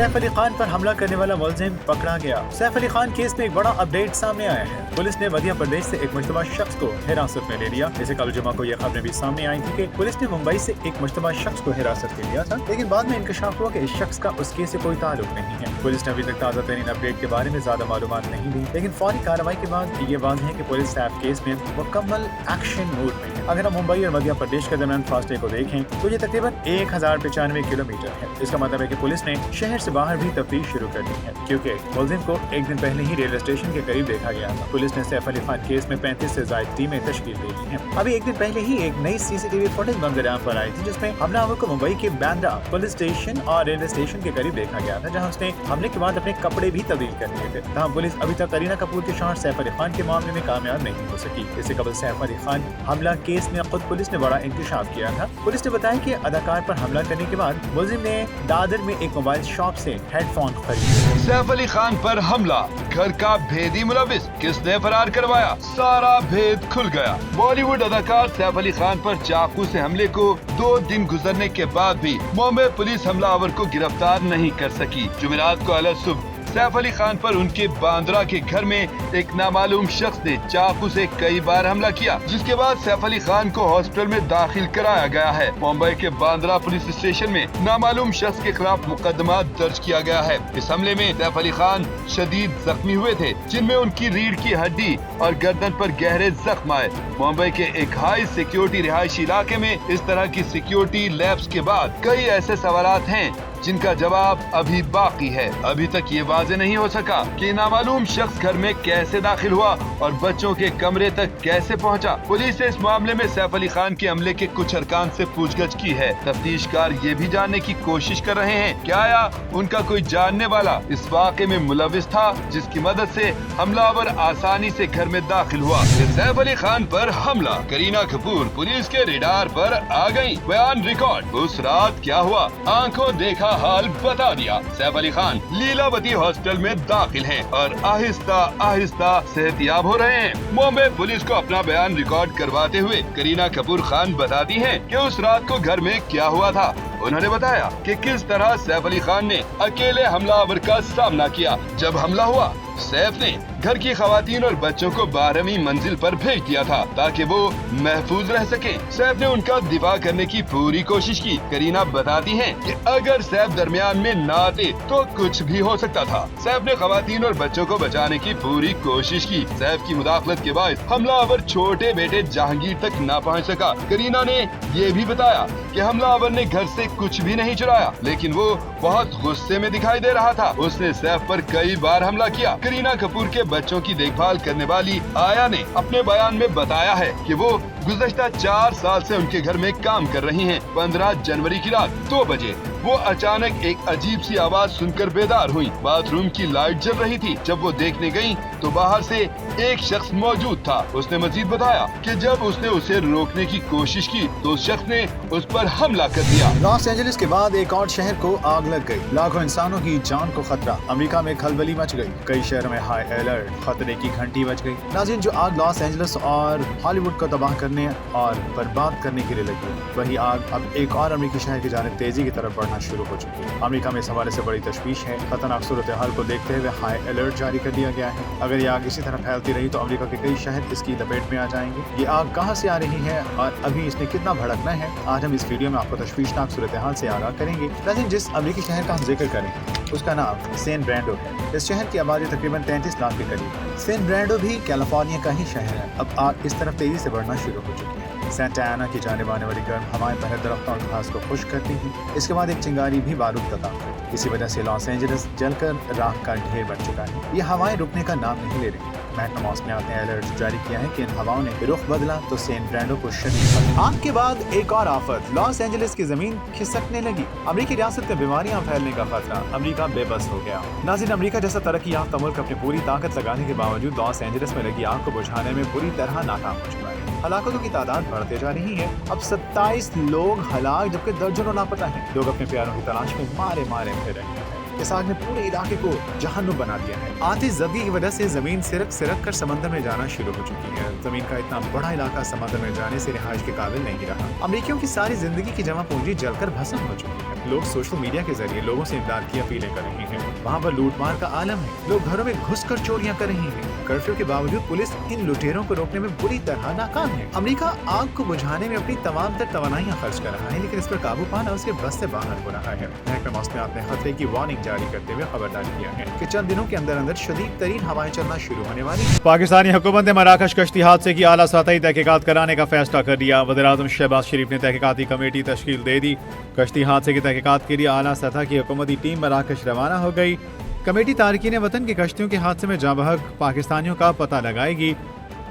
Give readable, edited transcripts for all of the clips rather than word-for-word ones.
सैफ अली खान पर हमला करने वाला मुलजिम पकड़ा गया। सैफ अली खान केस में एक बड़ा अपडेट सामने आया है। पुलिस ने मध्य प्रदेश से एक मुश्तबा शख्स को हिरासत में ले लिया। इससे कल जुमा को यह खबरें भी सामने आई थी कि पुलिस ने मुंबई से एक मुश्तबा शख्स को हिरासत में लिया था, लेकिन बाद में इंकशाफ हुआ कि इस शख्स का उस केस से कोई ताल्लुक नहीं है। पुलिस ने अभी तक ताज़ा तरीन अपडेट के बारे में ज्यादा मालूमात नहीं दी, लेकिन फौरी कार्रवाई के बाद ये वाज़ेह है कि पुलिस सैफ केस में मुकम्मल एक्शन मोड में है। अगर हम मुंबई और मध्य प्रदेश के दरमियान फासले को देखें तो ये तकरीबन 1095 किलोमीटर है। इसका मतलब है कि पुलिस ने शहर से बाहर भी तफ्तीश शुरू कर दी है, क्योंकि मुलजिम को एक दिन पहले ही रेलवे स्टेशन के करीब देखा गया था। पुलिस ने सैफ अली खान केस में 35 से ज्यादा टीमें तश्कील दे दी हैं। अभी एक दिन पहले ही एक नई सीसीटीवी फुटेज मंजर-ए-आम पर आई थी, जिसमें हमलावर को मुंबई के बांद्रा पुलिस स्टेशन और रेलवे स्टेशन के करीब देखा गया था, जहां उसने हमले के बाद अपने कपड़े भी तब्दील कर लिए थे। तहाँ पुलिस अभी तक करीना कपूर के शौहर सैफ अली खान के मामले में कामयाब नहीं हो सकी। इससे कबल सैफ अली खान हमला केस में खुद पुलिस ने बड़ा इंकशाफ किया था। पुलिस ने बताया कि अदाकार पर हमला करने के बाद मुलजिम ने दादर में एक मोबाइल शॉप से हेडफोन खरीदे। सैफ अली खान पर हमला, घर का भेदी मुलविस, किसने फरार करवाया, सारा भेद खुल गया। बॉलीवुड अदाकार सैफ अली खान पर चाकू से हमले को 2 दिन गुजरने के बाद भी मुंबई पुलिस हमलावर को गिरफ्तार नहीं कर सकी। जुमेरात को अलग सुबह सैफ अली खान पर उनके बांद्रा के घर में एक नामालूम शख्स ने चाकू से कई बार हमला किया, जिसके बाद सैफ अली खान को हॉस्पिटल में दाखिल कराया गया है। मुंबई के बांद्रा पुलिस स्टेशन में नामालूम शख्स के खिलाफ मुकदमा दर्ज किया गया है। इस हमले में सैफ अली खान शदीद जख्मी हुए थे, जिनमें उनकी रीढ़ की हड्डी और गर्दन पर गहरे जख्म आए। मुंबई के एक हाई सिक्योरिटी रिहायशी इलाके में इस तरह की सिक्योरिटी लैब्स के बाद कई ऐसे सवालात हैं जिनका जवाब अभी बाकी है। अभी तक ये वाज़ेह नहीं हो सका कि नामालूम शख्स घर में कैसे दाखिल हुआ और बच्चों के कमरे तक कैसे पहुंचा। पुलिस ने इस मामले में सैफ अली खान के हमले के कुछ अरकान से पूछताछ की है। तफ्तीशकार ये भी जानने की कोशिश कर रहे हैं कि आया उनका कोई जानने वाला इस वाक़े में मुलविस था, जिसकी मदद से हमलावर आसानी से घर में दाखिल हुआ। सैफ अली खान पर हमला, करीना कपूर पुलिस के रडार पर आ गयी। बयान रिकॉर्ड, उस रात क्या हुआ, आंखों देखा हाल बता दिया। सैफ अली खान लीलावती हॉस्पिटल में दाखिल हैं और आहिस्ता आहिस्ता सेहतयाब हो रहे हैं। मुंबई पुलिस को अपना बयान रिकॉर्ड करवाते हुए करीना कपूर खान बताती हैं कि उस रात को घर में क्या हुआ था। उन्होंने बताया कि किस तरह सैफ अली खान ने अकेले हमलावर का सामना किया। जब हमला हुआ, सैफ ने घर की खवातीन और बच्चों को 12वीं मंजिल पर भेज दिया था ताकि वो महफूज रह सके। सैफ ने उनका दिफा करने की पूरी कोशिश की। करीना बताती हैं कि अगर सैफ दरमियान में न आते तो कुछ भी हो सकता था। सैफ ने खवातीन और बच्चों को बचाने की पूरी कोशिश की। सैफ की मुदाखलत के बाद हमलावर छोटे बेटे जहांगीर तक न पहुंच सका। करीना ने ये भी बताया कि हमलावर ने घर से कुछ भी नहीं चुराया, लेकिन वो बहुत गुस्से में दिखाई दे रहा था। उसने सैफ पर कई बार हमला किया। करीना कपूर के बच्चों की देखभाल करने वाली आया ने अपने बयान में बताया है कि वो गुज़श्ता 4 साल से उनके घर में काम कर रही हैं। 15 जनवरी की रात 2 बजे वो अचानक एक अजीब सी आवाज सुनकर बेदार हुई। बाथरूम की लाइट जल रही थी। जब वो देखने गयी तो बाहर से एक शख्स मौजूद था। उसने मजीद बताया कि जब उसने उसे रोकने की कोशिश की तो उस शख्स ने उस पर हमला कर दिया। लॉस एंजलिस के बाद एक और शहर को आग लग गई। लाखों इंसानों की जान को खतरा। अमेरिका में खलबली मच गई। कई शहरों में हाई अलर्ट, खतरे की घंटी बज गई। नाज़रीन, जो आग लॉस एंजलिस और हॉलीवुड को तबाह करने और बर्बाद करने के लिए लगी, वही आग अब एक और अमेरिकी शहर की जानिब तेजी की तरफ बढ़ना शुरू हो चुकी है। अमेरिका में इस हवाले से बड़ी तशवीश है। खतरनाक सूरत हाल को देखते हुए हाई अलर्ट जारी कर दिया गया है। अगर ये आग इसी तरह फैलती रही तो अमेरिका के कई शहर इसकी लपेट में आ जाएंगे। ये आग कहाँ से आ रही है और अभी इसने कितना भड़कना है, आज हम इस वीडियो में आपको तशवीशनाक सूरत हाल से आगाह करेंगे। लेकिन जिस अमेरिकी शहर का हम जिक्र करेंगे उसका नाम सैन ब्रांडो है। इस शहर की आबादी तकरीबन 33 लाख के करीब है। सैन ब्रांडो भी कैलिफोर्निया का ही शहर है। अब आग इस तरफ तेजी से बढ़ना शुरू हो चुकी है। सेंटा एना की जानिब आने वाली गर्म हवाएं पहले दरख्तों और घास को खुश्क करती हैं। इसके बाद एक चिंगारी भी बारूद का काम करती है। इसी वजह से लॉस एंजलिस जलकर राख का ढेर बन चुका है। ये हवाएं रुकने का नाम नहीं ले रही। महकमा मौसमियात ने अलर्ट जारी किया है कि इन हवाओं ने रुख बदला तो सैन ब्रांडो को शदीद आग के बाद एक और आफत, लॉस एंजलिस की जमीन खिसकने लगी। अमेरिकी रियासत में बीमारियां फैलने का खतरा, अमेरिका बेबस हो गया। नाज़रीन, अमेरिका जैसा तरक्की याफ्ता मुल्क अपनी पूरी ताकत लगाने के बावजूद लॉस एंजलिस में लगी आग को बुझाने में पूरी तरह नाकाम हो चुका है। हलाकतों की तादाद बढ़ते जा रही है। अब 27 लोग हलाक जबकि दर्जनों लापता हैं। लोग अपने प्यारों की तलाश में मारे मारे फिर रहे हैं। इस आग ने पूरे इलाके को जहन्नुम बना दिया है। आतिश ज़दी की वजह से जमीन सिरक कर समंदर में जाना शुरू हो चुकी है। जमीन का इतना बड़ा इलाका समंदर में जाने से रिहाइश के काबिल नहीं रहा। अमरीकियों की सारी जिंदगी की जमा पूंजी जलकर भस्म हो चुकी है। लोग सोशल मीडिया के जरिए लोगों से इमदाद की अपीलें कर रहे हैं। वहाँ पर लूटमार का आलम है। लोग घरों में घुसकर चोरियां कर रहे हैं। कर्फ्यू के बावजूद पुलिस इन लुटेरों को रोकने में बुरी तरह नाकाम है। अमेरिका आग को बुझाने में अपनी तमाम तर तवानाइयां खर्च कर रहा है, लेकिन इस पर काबू पाना उसके बस से बाहर हो रहा है। महकमा मौसमियात ने खतरे की वार्निंग जारी करते हुए खबरदार किया है कि चंद दिनों के अंदर अंदर शदीद तरीन हवाएं चलना शुरू होने वाली हैं। पाकिस्तानी हुकूमत ने मराकश कश्ती हादसे की आला सतही तहकीकात कराने का फैसला कर लिया। वज़ीर-ए-आज़म शहबाज शरीफ ने तहकीकाती कमेटी तश्कील दे दी। कश्ती हादसे की तहकीकात के लिए आला सतह की हुकूमती टीम मराकश रवाना हो गई। कमेटी तारकीन वतन की कश्तियों के हादसे में जाँ बहक पाकिस्तानियों का पता लगाएगी।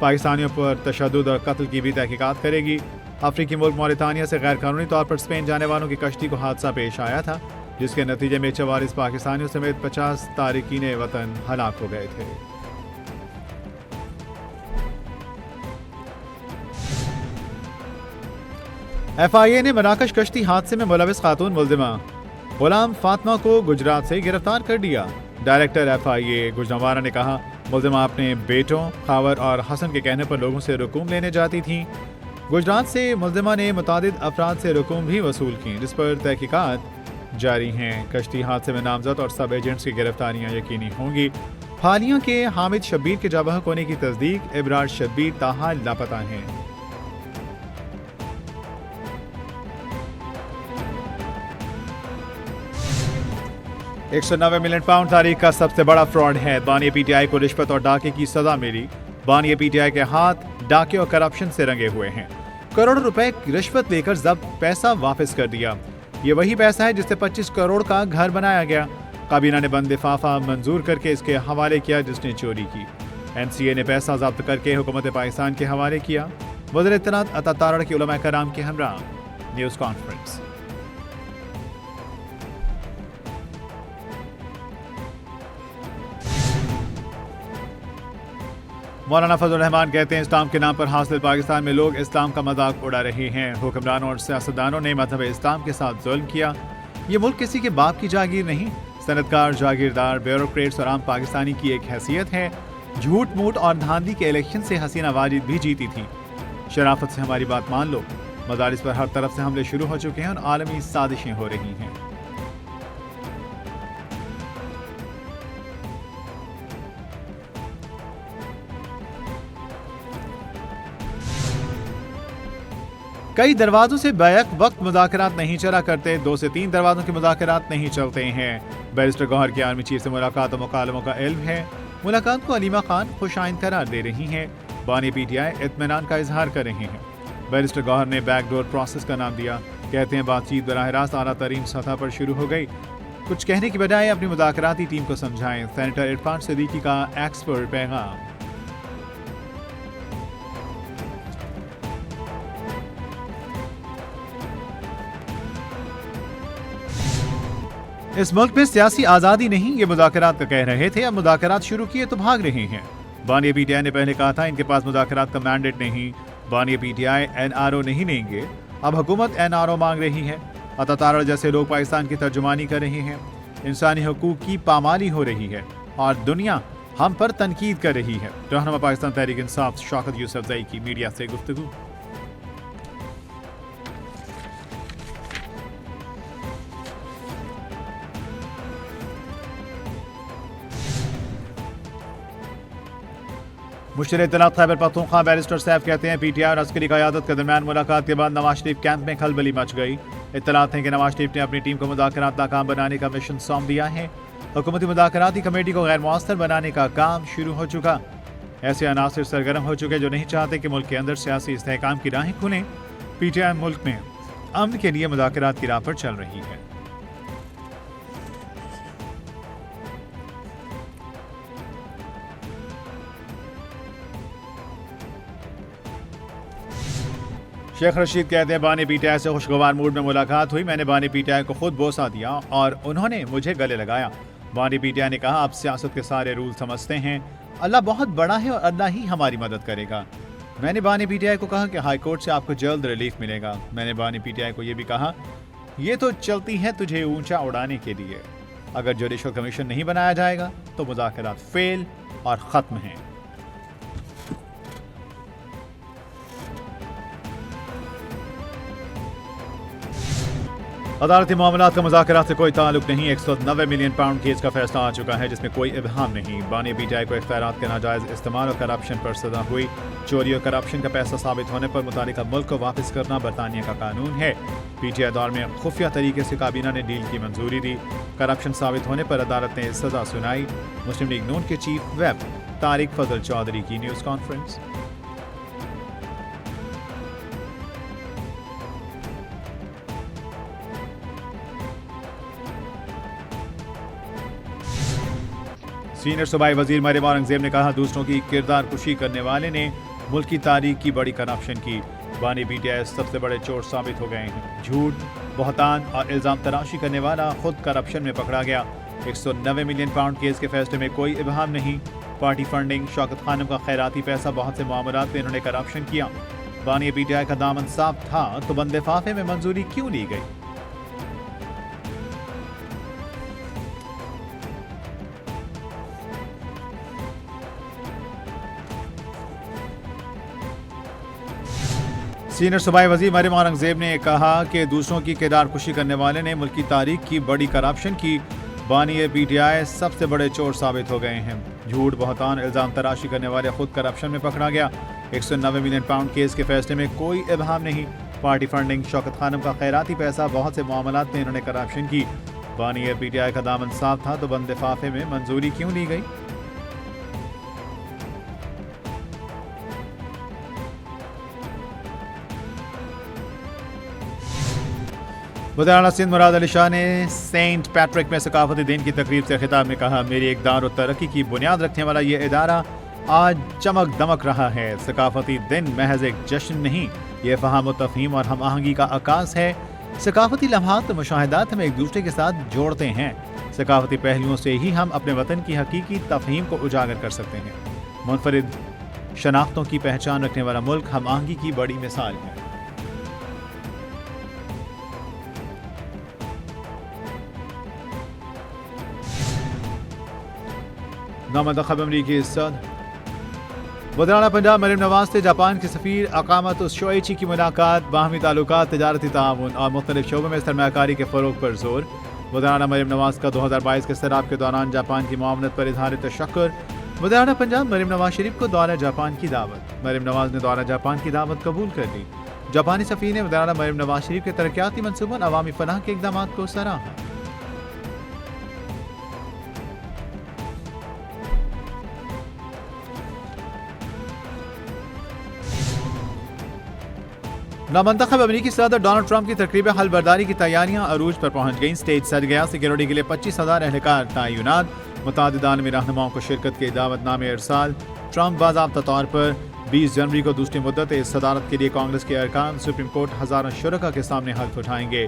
पाकिस्तानियों पर तशद्दुद और कत्ल की भी तहकीकात करेगी। अफ्रीकी मुल्क मौरितानिया से गैर कानूनी तौर पर स्पेन जाने वालों की कश्ती को हादसा पेश आया था, जिसके नतीजे में 44 पाकिस्तानियों समेत 50 तारकीन वतन हलाक हो गए थे। FIA ने मराकश कश्ती हादसे में मुलविस खातून मुल्जिमा गुलाम फातिमा को गुजरात से गिरफ्तार कर लिया। डायरेक्टर FIA गुजरावाला ने कहा, मुल्जिमा अपने बेटों खावर और हसन के कहने पर लोगों से रकूम लेने जाती थी। गुजरात से मुल्जिमा ने मुतादिद अफराद से रकूम भी वसूल की, जिस पर तहकीकात जारी हैं। कश्ती हादसे में नामजद और सब एजेंट्स की गिरफ्तारियां यकीनी होंगी। हालिया के हामिद शब्बीर के जाबहक होने की तस्दीक, इबरार शब्बीर ताहाल लापता हैं। £190 मिलियन तारीख का सबसे बड़ा फ्रॉड है। बानी PTI को रिश्वत और डाके की सजा मिली। बानी PTI के हाथ डाके और करप्शन से रंगे हुए हैं। करोड़ों रुपए रिश्वत लेकर जब्त पैसा वापस कर दिया। ये वही पैसा है जिससे 25 करोड़ का घर बनाया गया। काबीना ने बंद लिफाफा मंजूर करके इसके हवाले किया जिसने चोरी की। NCA ने पैसा जब्त करके हुकूमत पाकिस्तान के हवाले किया। वज़ीर इत्तलात अता तारड़ के उलमा कराम के हमरा न्यूज़ कॉन्फ्रेंस। मौलाना फजल रहमान कहते हैं, इस्लाम के नाम पर हासिल पाकिस्तान में लोग इस्लाम का मजाक उड़ा रहे हैं। हुक्मरानों और सियासतदानों ने मजहब इस्लाम के साथ जुल्म किया। ये मुल्क किसी के बाप की जागीर नहीं। सनतकार, जागीरदार, ब्यूरोक्रेट्स और आम पाकिस्तानी की एक हैसियत है। झूठ मूठ और धांधली के इलेक्शन से हसीना वाजिद भी जीती थी। शराफत से हमारी बात मान लो। मदारिस पर हर तरफ से हमले शुरू हो चुके हैं और आलमी साजिशें हो रही हैं। कई दरवाजों से बैक वक्त मुज़ाकरात नहीं चला करते। 2 से 3 दरवाजों के मुज़ाकरात नहीं चलते हैं। बैरिस्टर गौहर की आर्मी चीफ से मुलाकात और मुकालमों का इल्म है। मुलाकात को अलीमा खान खुशाइंद करार दे रही हैं। बानी PTI इत्मीनान का इजहार कर रहे हैं। बैरिस्टर गौहर ने बैकडोर प्रोसेस का नाम दिया। कहते हैं, बातचीत बराह रास्त आला तरीन सतह पर शुरू हो गई। कुछ कहने की बजाय अपनी मुज़ाकराती टीम को समझाएं। सेनेटर इरफान सिद्दीकी का एक्सपर्ट पैगाम। इस मुल्क में सियासी आज़ादी नहीं, ये मुज़ाकरात का कह रहे थे। अब मुज़ाकरात शुरू किए तो भाग रहे हैं। बानी PTI ने पहले कहा था इनके पास मुज़ाकरात का मैंडेट नहीं। बानी PTI NRO नहीं लेंगे। अब हुकूमत NRO मांग रही है। अता तारड़ जैसे लोग पाकिस्तान की तर्जुमानी कर रहे हैं। इंसानी हकूक की पामाली हो रही है और दुनिया हम पर तनकीद कर रही है। रहनुमा पाकिस्तान तहरीक इंसाफ शौकत यूसुफजई की मीडिया से गुफ्तगू। मुश्तर इत्तलात खैबर पख्तूनख्वा बैरिस्टर सैफ कहते हैं, PTI और अस्करी क़यादत के दरमियान मुलाकात के बाद नवाज शरीफ कैंप में खलबली मच गई। इत्तलात हैं कि नवाज शरीफ ने अपनी टीम को मुज़ाकरात नाकाम बनाने का मिशन सौंप दिया है। हुकूमती मुज़ाकराती कमेटी को गैर मुअस्सर बनाने का काम शुरू हो चुका। ऐसे अनासर सरगर्म हो चुके जो नहीं चाहते कि मुल्क के अंदर सियासी इस्तेहकाम की राहें खुलें। PTI मुल्क में अमन के लिए मुज़ाकरात की राह पर चल रही है। शेख रशीद कहते हैं, बानी PTI से खुशगवार मूड में मुलाकात हुई। मैंने बानी PTI को खुद बोसा दिया और उन्होंने मुझे गले लगाया। बानी PTI ने कहा, आप सियासत के सारे रूल समझते हैं। अल्लाह बहुत बड़ा है और अल्लाह ही हमारी मदद करेगा। मैंने बानी PTI को कहा कि हाई कोर्ट से आपको जल्द रिलीफ मिलेगा। मैंने बानी PTI को यह भी कहा, ये तो चलती है तुझे ऊंचा उड़ाने के लिए। अगर जुडिशल कमीशन नहीं बनाया जाएगा तो मुज़ाकरात फेल और ख़त्म हैं। अदालती मामलात का मुज़ाकरात से कोई ताल्लुक नहीं। 190 मिलियन पाउंड केस का फैसला आ चुका है जिसमें कोई इब्हाम नहीं। बानी पीटीआई को इख्तियारात के नाजायज़ इस्तेमाल और करप्शन पर सजा हुई। चोरी और करप्शन का पैसा साबित होने पर मुतालिका मुल्क को वापस करना बरतानिया का कानून है। पीटीआई दौर में खुफिया तरीके से काबीना ने डील की मंजूरी दी। करप्शन साबित होने पर अदालत ने सजा सुनाई। मुस्लिम लीग नून के चीफ व्हिप तारिक फजल चौधरी की न्यूज़ कॉन्फ्रेंस। सीनियर सूबाई वजीर मरियम औरंगजेब ने कहा, दूसरों की किरदार कुशी करने वाले ने मुल्क की तारीख की बड़ी करप्शन की। बानी पीटीआई सबसे बड़े चोर साबित हो गए हैं। झूठ, बहतान और इल्जाम तराशी करने वाला खुद करप्शन में पकड़ा गया। 190 मिलियन पाउंड केस के फैसले में कोई इब्हाम नहीं। पार्टी फंडिंग, शौकत खानम का खैराती पैसा, बहुत से मामलात में इन्होंने करप्शन किया। बानी पीटीआई का दामन साफ था तो बंदे फाफे में मंजूरी क्यों ली गई? सीनियर सूबाई वजीर मरियम औरंगजेब ने कहा कि दूसरों की किरदार कुशी करने वाले ने मुल्क की तारीख की बड़ी करप्शन की। बानी पीटीआई सबसे बड़े चोर साबित हो गए हैं। झूठ, बहतान, इल्जाम तराशी करने वाले खुद करप्शन में पकड़ा गया। 190 मिलियन पाउंड केस के फैसले में कोई इब्हाम नहीं। पार्टी फंडिंग, शौकत खानम का खैराती पैसा, बहुत से मामलात में इन्होंने करप्शन की। बानी पीटीआई का दामन साफ था तो बंद लिफाफे में मंजूरी क्यों ली गई? वज़ीर सिंध मुराद अली शाह ने सेंट पैट्रिक में सकाफती दिन की तकरीब से खिताब में कहा, मेरी इक़दार और तरक्की की बुनियाद रखने वाला ये इदारा आज चमक दमक रहा है। सकाफती दिन महज एक जश्न नहीं, ये फ़हाम व तफ़हीम और हम आहंगी का आकाश है। सकाफती लम्हात और मुशाहिदात हमें एक दूसरे के साथ जोड़ते हैं। सकाफती पहलुओं से ही हम अपने वतन की हकीकी तफ़हीम को उजागर कर सकते हैं। मुनफरिद शनाख्तों की पहचान रखने वाला मुल्क हम आहंगी की बड़ी मिसाल है। नामंतखब अमरीकी सदर वज़ीर पंजाब मरियम नवाज से जापान के सफ़ीर अकामत शोइची की मुलाकात। बाहमी ताल्लुकात, तिजारती ताउन और मुख्तलिफ शोबों में सरमायाकारी के फ़रोग पर जोर। वज़ीर मरियम नवाज का 2022 के सैलाब के दौरान जापान की मुआवनत पर इज़हार तशक्कुर। वज़ीर पंजाब मरियम नवाज शरीफ को दौरा जापान की दावत। मरियम नवाज ने दौरा जापान की दावत कबूल कर ली। जापानी सफ़ीर ने वज़ीर मरियम नवाज शरीफ के तरक्याती मनसूबों, अवामी फलाह के इक़दाम को सराहा। नामंतखब अमरीकी सदर डोनाल्ड ट्रंप की तकरीब हल बर्दारी की तैयारियां अरूज पर पहुंच गईं। स्टेज सज गया। सिक्योरिटी के लिए 25,000 एहलकार तैनात। मुतअद्दिद आलमी रहनुमाओं को शिरकत के दावतनामे इरसाल। ट्रंप बाज़ाब्ता तौर पर 20 जनवरी को दूसरी मुद्दत सदारत के लिए कांग्रेस के अरकान सुप्रीम कोर्ट हज़ारों शुरका के सामने हल्फ उठाएंगे।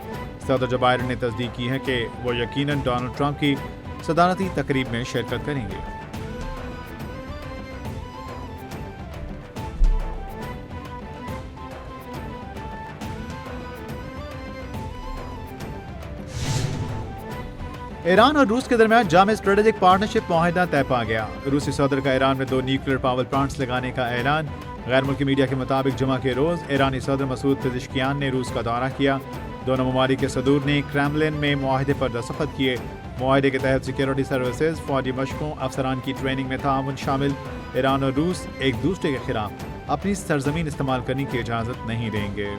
सदर जो बाइडेन ने तस्दीक की है कि वो यकीनन डोनाल्ड ट्रंप की सदारती तकरीब में शिरकत करेंगे। ईरान और रूस के दरमियान जामे स्ट्रेटेजिक पार्टनरशिप मुआहिदा तय पा गया। रूसी सदर का ईरान में 2 न्यूक्लियर पावर प्लांट्स लगाने का ऐलान। गैर मुल्की मीडिया के मुताबिक जुमा के रोज़ ईरानी सदर मसूद पेज़ेश्कियान ने रूस का दौरा किया। दोनों ममालिक के सदूर ने क्रेमलिन में मुआहिदे पर दस्तखत किए। मुआहिदे के तहत सिक्योरिटी सर्विसेज, फौजी मशकों, अफसरान की ट्रेनिंग में ताउन शामिल। ईरान और रूस एक दूसरे के खिलाफ अपनी सरजमीन इस्तेमाल करने की इजाज़त नहीं देंगे।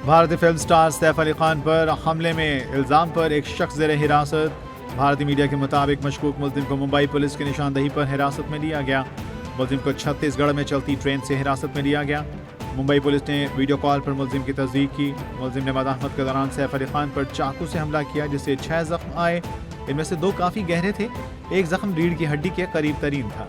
भारतीय फिल्म स्टार सैफ अली खान पर हमले में इल्ज़ाम पर एक शख्स ज़ेर हिरासत। भारतीय मीडिया के मुताबिक मशकूक मुल्ज़िम को मुंबई पुलिस की निशानदही पर हिरासत में लिया गया। मुल्ज़िम को छत्तीसगढ़ में चलती ट्रेन से हिरासत में लिया गया। मुंबई पुलिस ने वीडियो कॉल पर मुल्ज़िम की तस्दीक की। मुल्ज़िम ने मज़ाहमत के दौरान सैफ अली खान पर चाकू से हमला किया जिससे 6 ज़ख्म आए। इनमें से 2 काफ़ी गहरे थे। एक ज़ख्म रीढ़ की हड्डी के करीब तरीन था।